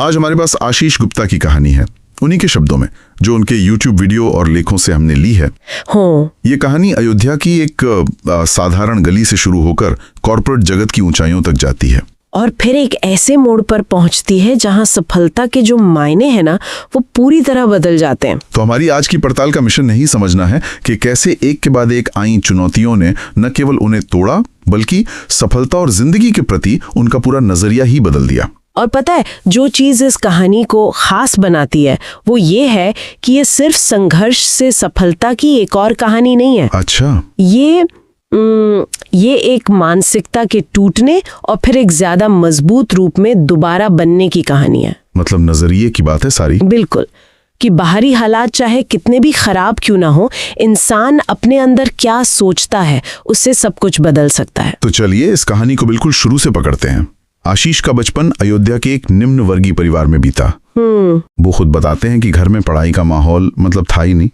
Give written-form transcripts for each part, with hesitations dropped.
आज हमारे पास आशीष गुप्ता की कहानी है, उन्हीं के शब्दों में, जो उनके YouTube वीडियो और लेखों से हमने ली है। ये कहानी अयोध्या की एक साधारण गली से शुरू होकर कॉर्पोरेट जगत की ऊंचाइयों तक जाती है और फिर एक ऐसे मोड़ पर पहुंचती है जहां सफलता के जो मायने हैं ना, वो पूरी तरह बदल जाते हैं। तो हमारी आज की पड़ताल का मिशन नहीं समझना है कि कैसे एक के बाद एक आई चुनौतियों ने न केवल उन्हें तोड़ा, बल्कि सफलता और जिंदगी के प्रति उनका पूरा नजरिया ही बदल दिया। और पता है, जो चीज इस कहानी को खास बनाती है वो ये है कि ये सिर्फ संघर्ष से सफलता की एक और कहानी नहीं है। अच्छा, ये एक मानसिकता के टूटने और फिर एक ज्यादा मजबूत रूप में दोबारा बनने की कहानी है। मतलब नजरिए की बात है सारी। बिल्कुल, कि बाहरी हालात चाहे कितने भी खराब क्यों ना हो, इंसान अपने अंदर क्या सोचता है उससे सब कुछ बदल सकता है। तो चलिए इस कहानी को बिल्कुल शुरू से पकड़ते हैं। आशीष का बचपन अयोध्या के एक निम्न वर्गीय परिवार में बीता। वो खुद बताते हैं कि घर में पढ़ाई का माहौल मतलब था ही नहीं।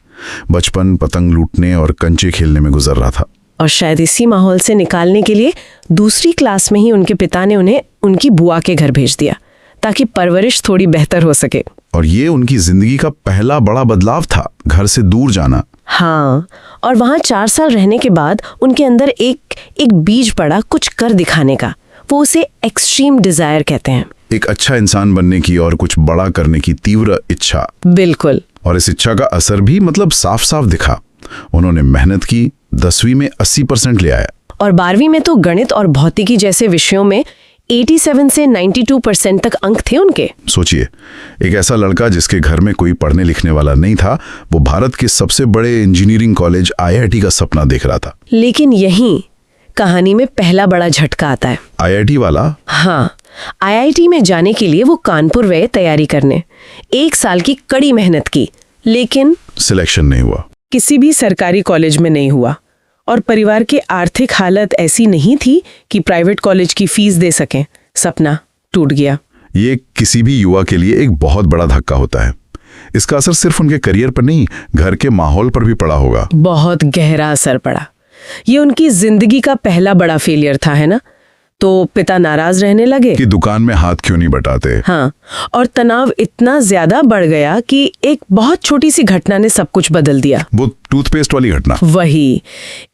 बचपन पतंग लूटने और कंचे खेलने में गुजर रहा था। और शायद इसी माहौल से निकालने के लिए दूसरी क्लास में ही उनके पिता ने उन्हें उनकी बुआ के घर भेज दिया, ताकि परवरिश थोड़ी बेहतर हो सके। और ये उनकी जिंदगी का पहला बड़ा बदलाव था, घर से दूर जाना। हाँ, और वहाँ 4 साल रहने के बाद उनके अंदर एक बीज पड़ा कुछ कर दिखाने का। वो उसे एक्सट्रीम डिजायर कहते हैं। एक अच्छा इंसान बनने की और कुछ बड़ा करने की तीव्र इच्छा। बिल्कुल। और इस इच्छा का असर भी मतलब साफ साफ दिखा। उन्होंने मेहनत की, 10वीं में 80% ले आया और 12वीं में तो गणित और भौतिकी जैसे विषयों में 87 से 92% तक अंक थे उनके। सोचिए, एक ऐसा लड़का जिसके घर में कोई पढ़ने लिखने वाला नहीं था, वो भारत के सबसे बड़े इंजीनियरिंग कॉलेज IIT का सपना देख रहा था। लेकिन यहीं कहानी में पहला बड़ा झटका आता है। IIT वाला? हाँ, IIT में जाने के लिए वो कानपुर गए तैयारी करने। 1 साल की कड़ी मेहनत की, लेकिन सिलेक्शन नहीं हुआ। किसी भी सरकारी कॉलेज में नहीं हुआ। और परिवार की आर्थिक हालत ऐसी नहीं थी कि प्राइवेट कॉलेज की फीस दे सकें। सपना टूट गया। ये किसी भी युवा के लिए एक बहुत बड़ा धक्का होता है। इसका असर सिर्फ उनके करियर पर नहीं, घर के माहौल पर भी पड़ा होगा। बहुत गहरा असर पड़ा। ये उनकी जिंदगी का पहला बड़ा फेलियर था, है ना? तो पिता नाराज रहने लगे कि दुकान में हाथ क्यों नहीं बटाते। हाँ, और तनाव इतना ज्यादा बढ़ गया कि एक बहुत छोटी सी घटना ने सब कुछ बदल दिया। वो टूथपेस्ट वाली घटना। वही।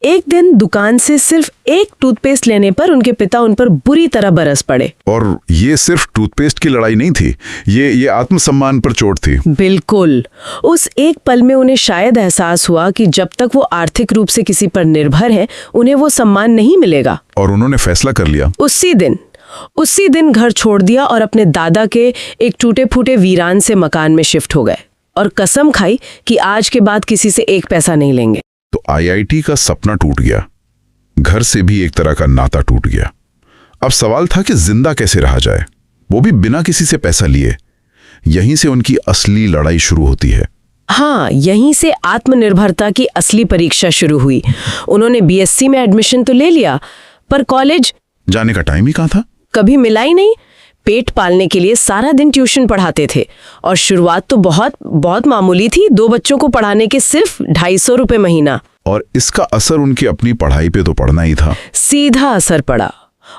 एक दिन दुकान से सिर्फ एक टूथपेस्ट लेने पर उनके पिता उन पर बुरी तरह बरस पड़े। और ये सिर्फ टूथपेस्ट की लड़ाई नहीं थी, ये आत्मसम्मान पर चोट थी। बिल्कुल। उस एक पल में उन्हें शायद एहसास हुआ कि जब तक वो आर्थिक रूप से किसी पर निर्भर हैं, उन्हें वो सम्मान नहीं मिलेगा। और उन्होंने फैसला कर लिया। उसी दिन घर छोड़ दिया और अपने दादा के एक टूटे फूटे वीरान से मकान में शिफ्ट हो गए और कसम खाई कि आज के बाद किसी से एक पैसा नहीं लेंगे। तो IIT का सपना टूट गया, घर से भी एक तरह का नाता टूट गया। अब सवाल था कि जिंदा कैसे रहा जाए, वो भी बिना किसी से पैसा लिए। यहीं से उनकी असली लड़ाई शुरू होती है। हाँ, यहीं से आत्मनिर्भरता की असली परीक्षा शुरू हुई। उन्होंने BSc में एडमिशन तो ले लिया, पर कॉलेज जाने का टाइम ही कहाँ था। कभी मिला ही नहीं। पेट पालने के लिए सारा दिन ट्यूशन पढ़ाते थे और शुरुआत तो बहुत बहुत मामूली थी, 2 बच्चों को पढ़ाने के सिर्फ 250 रुपए महीना। और इसका असर उनकी अपनी पढ़ाई पे तो पड़ना ही था। सीधा असर पड़ा।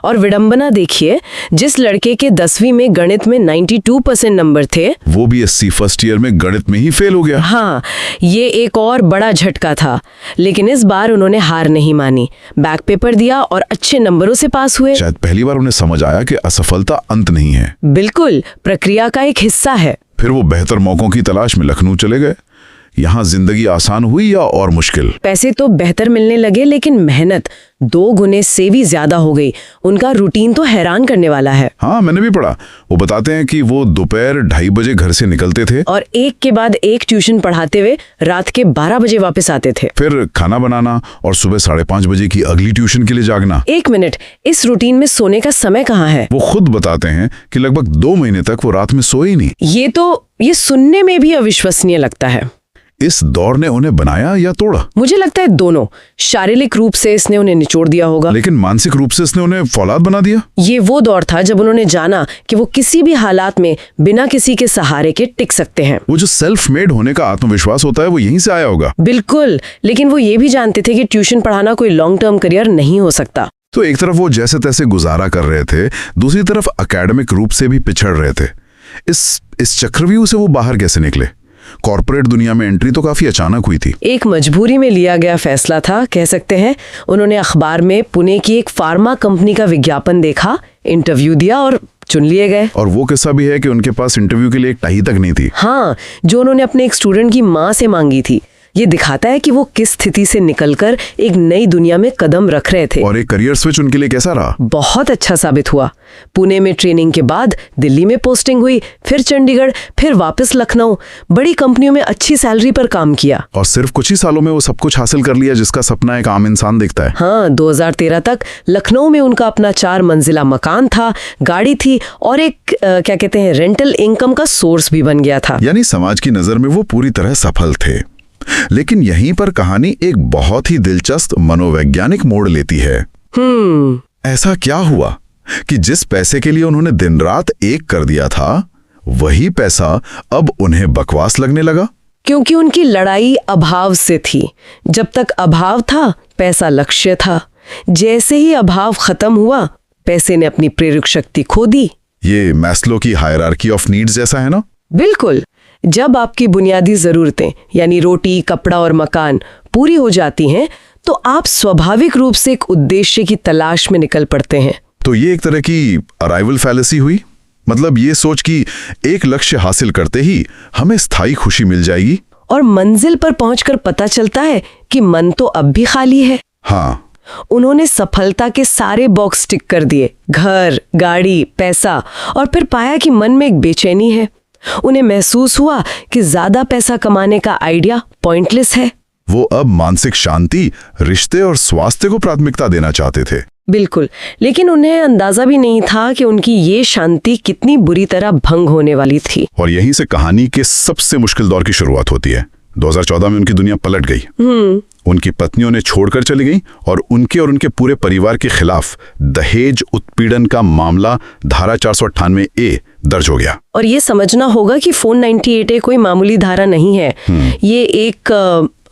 और विडंबना देखिए, जिस लड़के के 10वीं में गणित में 92% नंबर थे, वो BSc फर्स्ट ईयर में गणित में ही फेल हो गया। हाँ, ये एक और बड़ा झटका था। लेकिन इस बार उन्होंने हार नहीं मानी, बैक पेपर दिया और अच्छे नंबरों से पास हुए। शायद पहली बार उन्हें समझ आया कि असफलता अंत नहीं है। बिल्कुल, प्रक्रिया का एक हिस्सा है। फिर वो बेहतर मौकों की तलाश में लखनऊ चले गए। यहाँ जिंदगी आसान हुई या और मुश्किल? पैसे तो बेहतर मिलने लगे, लेकिन मेहनत 2 गुने से भी ज्यादा हो गई। उनका रूटीन तो हैरान करने वाला है। हाँ, मैंने भी पढ़ा। वो बताते हैं कि वो दोपहर 2:30 बजे घर से निकलते थे और एक के बाद एक ट्यूशन पढ़ाते हुए रात के 12 बजे वापस आते थे। फिर खाना बनाना और सुबह 5:30 बजे की अगली ट्यूशन के लिए जागना। 1 मिनट, इस रूटीन में सोने का समय कहाँ है? वो खुद बताते हैं कि लगभग 2 महीने तक वो रात में सोए ही नहीं। ये सुनने में भी अविश्वसनीय लगता है। इस दौर ने उन्हें बनाया या तोड़ा? मुझे लगता है दोनों। शारीरिक रूप से इसने उन्हें निचोड़ दिया होगा, लेकिन मानसिक रूप से इसने उन्हें फौलाद बना दिया। ये वो दौर था जब उन्होंने जाना कि वो किसी भी हालात में बिना किसी के सहारे के टिक सकते हैं। वो जो सेल्फ मेड होने का आत्मविश्वास होता है, वो यहीं से आया होगा। बिल्कुल, लेकिन वो ये भी जानते थे कि ट्यूशन पढ़ाना कोई लॉन्ग टर्म करियर नहीं हो सकता। तो एक तरफ वो जैसे तैसे गुजारा कर रहे थे, दूसरी तरफ एकेडमिक रूप से भी पिछड़ रहे थे। इस चक्रव्यूह से वो बाहर कैसे निकले? कॉर्पोरेट दुनिया में एंट्री तो काफी अचानक हुई थी। एक मजबूरी में लिया गया फैसला था, कह सकते हैं। उन्होंने अखबार में पुणे की एक फार्मा कंपनी का विज्ञापन देखा, इंटरव्यू दिया और चुन लिए गए। और वो किस्सा भी है कि उनके पास इंटरव्यू के लिए एक टाई तक नहीं थी। हाँ, जो उन्होंने अपने एक स्टूडेंट की माँ से मांगी थी। ये दिखाता है कि वो किस स्थिति से निकलकर एक नई दुनिया में कदम रख रहे थे। और एक करियर स्विच उनके लिए कैसा रहा? बहुत अच्छा साबित हुआ। पुणे में ट्रेनिंग के बाद दिल्ली में पोस्टिंग हुई, फिर चंडीगढ़, फिर वापस लखनऊ। बड़ी कंपनियों में अच्छी सैलरी पर काम किया। और सिर्फ कुछ ही सालों में वो सब कुछ हासिल कर लिया जिसका सपना एक आम इंसान देखता है। हाँ, 2013 तक लखनऊ में उनका अपना 4 मंजिला मकान था, गाड़ी थी और एक क्या कहते हैं रेंटल इनकम का सोर्स भी बन गया था। यानी समाज की नजर में वो पूरी तरह सफल थे। लेकिन यहीं पर कहानी एक बहुत ही दिलचस्प मनोवैज्ञानिक मोड़ लेती है। ऐसा क्या हुआ कि जिस पैसे के लिए उन्होंने दिन रात एक कर दिया था, वही पैसा अब उन्हें बकवास लगने लगा? क्योंकि उनकी लड़ाई अभाव से थी। जब तक अभाव था, पैसा लक्ष्य था। जैसे ही अभाव खत्म हुआ, पैसे ने अपनी प्रेरक शक्ति खो दी। ये मैस्लो की हायरार्की ऑफ नीड्स जैसा है ना? बिल्कुल। जब आपकी बुनियादी जरूरतें यानी रोटी, कपड़ा और मकान पूरी हो जाती हैं, तो आप स्वाभाविक रूप से एक उद्देश्य की तलाश में निकल पड़ते हैं। तो ये एक तरह की अराइवल फैलेसी हुई। मतलब ये सोच कि एक लक्ष्य हासिल करते ही हमें स्थायी खुशी मिल जाएगी। और मंजिल पर पहुंचकर पता चलता है कि मन तो अब भी खाली है। हाँ, उन्होंने सफलता के सारे बॉक्स टिक कर दिए, घर, गाड़ी, पैसा, और फिर पाया कि मन में एक बेचैनी है। उन्हें महसूस हुआ कि ज्यादा पैसा कमाने का आइडिया पॉइंटलेस है। वो अब मानसिक शांति, रिश्ते और स्वास्थ्य को प्राथमिकता देना चाहते थे। बिल्कुल, लेकिन उन्हें अंदाजा भी नहीं था कि उनकी ये शांति कितनी बुरी तरह भंग होने वाली थी। और यहीं से कहानी के सबसे मुश्किल दौर की शुरुआत होती है। 2014 में उनकी दुनिया पलट गई। उनकी पत्नियों ने छोड़कर चली गई और उनके पूरे परिवार के खिलाफ दहेज उत्पीड़न का मामला धारा 498A दर्ज हो गया। और ये समझना होगा कि 498A कोई मामूली धारा नहीं है। ये एक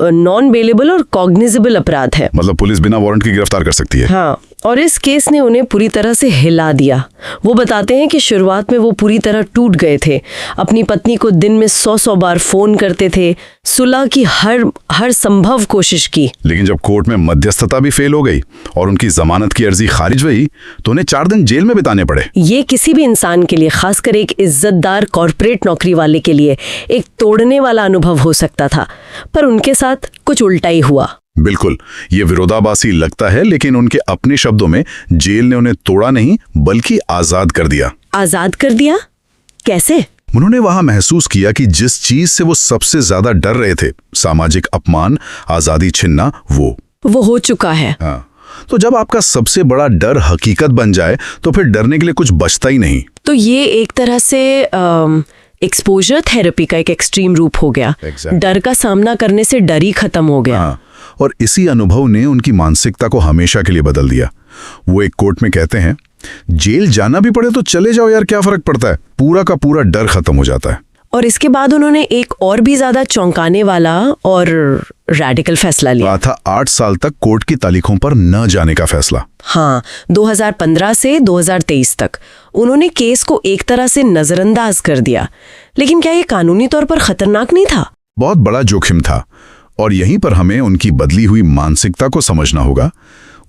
नॉन बेलेबल और कॉग्निजेबल अपराध है। मतलब पुलिस बिना वारंट की गिरफ्तार कर सकती है। हाँ, और इस केस ने उन्हें पूरी तरह से हिला दिया। वो बताते हैं कि शुरुआत में वो पूरी तरह टूट गए थे। अपनी पत्नी को दिन में 100 बार फोन करते थे, सुलह की हर संभव कोशिश की। लेकिन जब कोर्ट में मध्यस्थता भी फेल हो गई और उनकी जमानत की अर्जी खारिज हुई, तो उन्हें 4 दिन जेल में बिताने पड़े। ये किसी भी इंसान के लिए, खासकर एक इज्जतदार कॉर्पोरेट नौकरी वाले के लिए, एक तोड़ने वाला अनुभव हो सकता था। पर उनके साथ कुछ उल्टा ही हुआ। बिल्कुल, ये विरोधाभासी लगता है, लेकिन उनके अपने शब्दों में जेल ने उन्हें तोड़ा नहीं बल्कि आजाद कर दिया। आजाद कर दिया? कैसे? उन्होंने वहां महसूस किया कि जिस चीज से वो सबसे ज्यादा डर रहे थे, सामाजिक अपमान, आजादी छिनना, वो हो चुका है। हाँ, तो जब आपका सबसे बड़ा डर हकीकत बन जाए तो फिर डरने के लिए कुछ बचता ही नहीं। तो ये एक तरह से एक्सपोजर थेरेपी का एक एक्सट्रीम रूप हो गया। डर का सामना करने से डर ही खत्म हो गया। हाँ, और इसी अनुभव ने उनकी मानसिकता को हमेशा के लिए बदल दिया। वो एक कोर्ट में कहते हैं, जेल जाना भी पड़े तो चले जाओ यार, क्या फर्क पड़ता है, पूरा का पूरा डर खत्म हो जाता है। और इसके बाद उन्होंने एक और भी ज्यादा चौंकाने वाला और रैडिकल फैसला लिया था। 8 साल तक कोर्ट की तारीखों पर न जाने का फैसला। हाँ, 2015 से 2023 तक उन्होंने केस को एक तरह से नजरअंदाज कर दिया। लेकिन क्या ये कानूनी तौर पर खतरनाक नहीं था? बहुत बड़ा जोखिम था। और यहीं पर हमें उनकी बदली हुई मानसिकता को समझना होगा।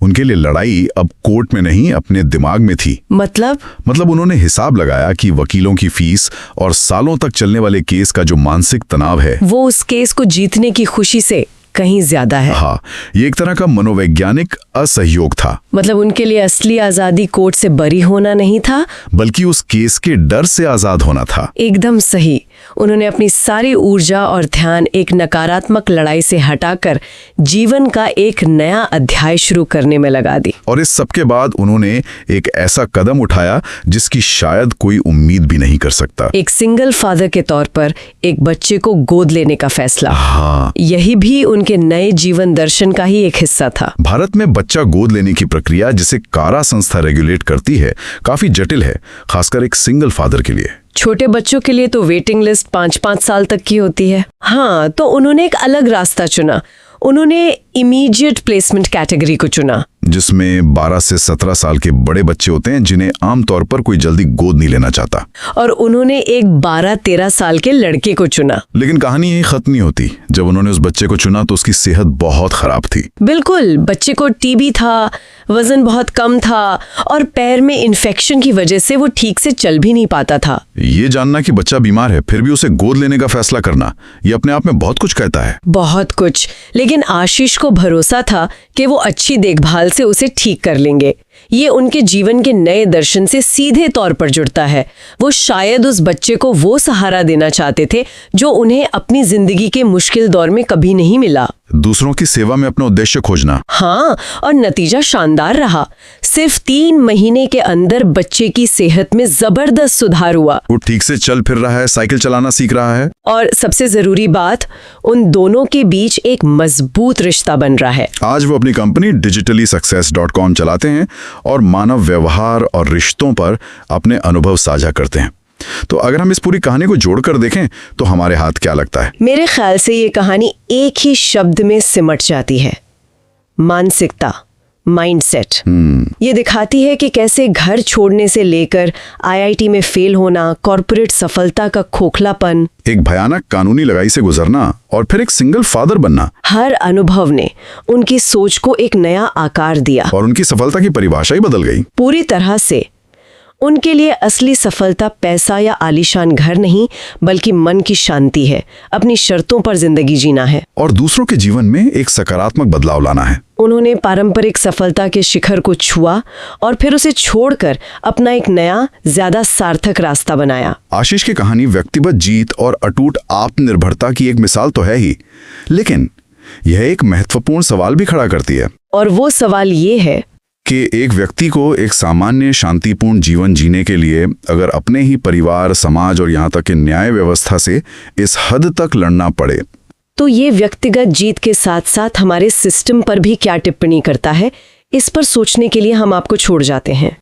उनके लिए लड़ाई अब कोर्ट में नहीं, अपने दिमाग में थी। मतलब उन्होंने हिसाब लगाया कि वकीलों की फीस और सालों तक चलने वाले केस का जो मानसिक तनाव है, वो उस केस को जीतने की खुशी से कहीं ज्यादा है। हाँ, ये एक तरह का मनोवैज्ञानिक असहयोग था। मतलब उनके लिए असली आजादी कोर्ट से बरी होना नहीं था, बल्कि उस केस के डर से आजाद होना था। एकदम सही। उन्होंने अपनी सारी ऊर्जा और ध्यान एक नकारात्मक लड़ाई से हटाकर जीवन का एक नया अध्याय शुरू करने में लगा दी। और इस सब के बाद उन्होंने एक ऐसा कदम उठाया जिसकी शायद कोई उम्मीद भी नहीं कर सकता। एक सिंगल फादर के तौर पर एक बच्चे को गोद लेने का फैसला। हाँ, यही भी उनके नए जीवन दर्शन का ही एक हिस्सा था। भारत में बच्चा गोद लेने की प्रक्रिया, जिसे कारा संस्था रेगुलेट करती है, काफी जटिल है, खासकर एक सिंगल फादर के लिए। छोटे बच्चों के लिए तो वेटिंग लिस्ट 5-5 साल तक की होती है। हाँ, तो उन्होंने एक अलग रास्ता चुना। उन्होंने इमीडिएट प्लेसमेंट कैटेगरी को चुना। जिसमें 12 से 17 साल के बड़े बच्चे होते हैं जिन्हें आमतौर पर कोई जल्दी गोद नहीं लेना चाहता। और उन्होंने एक 12-13 साल के लड़के को चुना। लेकिन कहानी यही खत्म नहीं होती। जब उन्होंने उस बच्चे को चुना तो उसकी सेहत बहुत खराब थी। बिल्कुल, बच्चे को टीबी था, वजन बहुत कम था और पैर में इन्फेक्शन की वजह से वो ठीक से चल भी नहीं पाता था। ये जानना कि बच्चा बीमार है फिर भी उसे गोद लेने का फैसला करना, ये अपने आप में बहुत कुछ कहता है। बहुत कुछ। लेकिन आशीष को भरोसा था कि वो अच्छी देखभाल से उसे ठीक कर लेंगे। ये उनके जीवन के नए दर्शन से सीधे तौर पर जुड़ता है। वो शायद उस बच्चे को वो सहारा देना चाहते थे जो उन्हें अपनी जिंदगी के मुश्किल दौर में कभी नहीं मिला। दूसरों की सेवा में अपना उद्देश्य खोजना। हाँ, और नतीजा शानदार रहा। सिर्फ 3 महीने के अंदर बच्चे की सेहत में जबरदस्त सुधार हुआ। वो ठीक से चल फिर रहा है, साइकिल चलाना सीख रहा है। और सबसे जरूरी बात, उन दोनों के बीच एक मजबूत रिश्ता बन रहा है। आज वो अपनी कंपनी digitalysuccess.com चलाते हैं और मानव व्यवहार और रिश्तों पर अपने अनुभव साझा करते हैं। तो अगर हम इस पूरी कहानी को जोड़कर देखें तो हमारे हाथ क्या लगता है? मेरे ख्याल से ये कहानी एक ही शब्द में सिमट जाती है, मानसिकता, माइंडसेट। ये दिखाती है कि कैसे घर छोड़ने से लेकर IIT में फेल होना, कॉर्पोरेट सफलता का खोखलापन, एक भयानक कानूनी लड़ाई से गुजरना और फिर एक सिंगल फादर बनना, हर अनुभव ने उनकी सोच को एक नया आकार दिया और उनकी सफलता की परिभाषा ही बदल गई पूरी तरह से। उनके लिए असली सफलता पैसा या आलीशान घर नहीं, बल्कि मन की शांति है, अपनी शर्तों पर जिंदगी जीना है और दूसरों के जीवन में एक सकारात्मक बदलाव लाना है। उन्होंने पारंपरिक सफलता के शिखर को छुआ और फिर उसे छोड़कर अपना एक नया, ज्यादा सार्थक रास्ता बनाया। आशीष की कहानी व्यक्तिगत जीत और अटूट आत्मनिर्भरता की एक मिसाल तो है ही, लेकिन यह एक महत्वपूर्ण सवाल भी खड़ा करती है। और वो सवाल ये है कि एक व्यक्ति को एक सामान्य शांतिपूर्ण जीवन जीने के लिए अगर अपने ही परिवार, समाज और यहाँ तक कि न्याय व्यवस्था से इस हद तक लड़ना पड़े, तो ये व्यक्तिगत जीत के साथ साथ हमारे सिस्टम पर भी क्या टिप्पणी करता है, इस पर सोचने के लिए हम आपको छोड़ जाते हैं।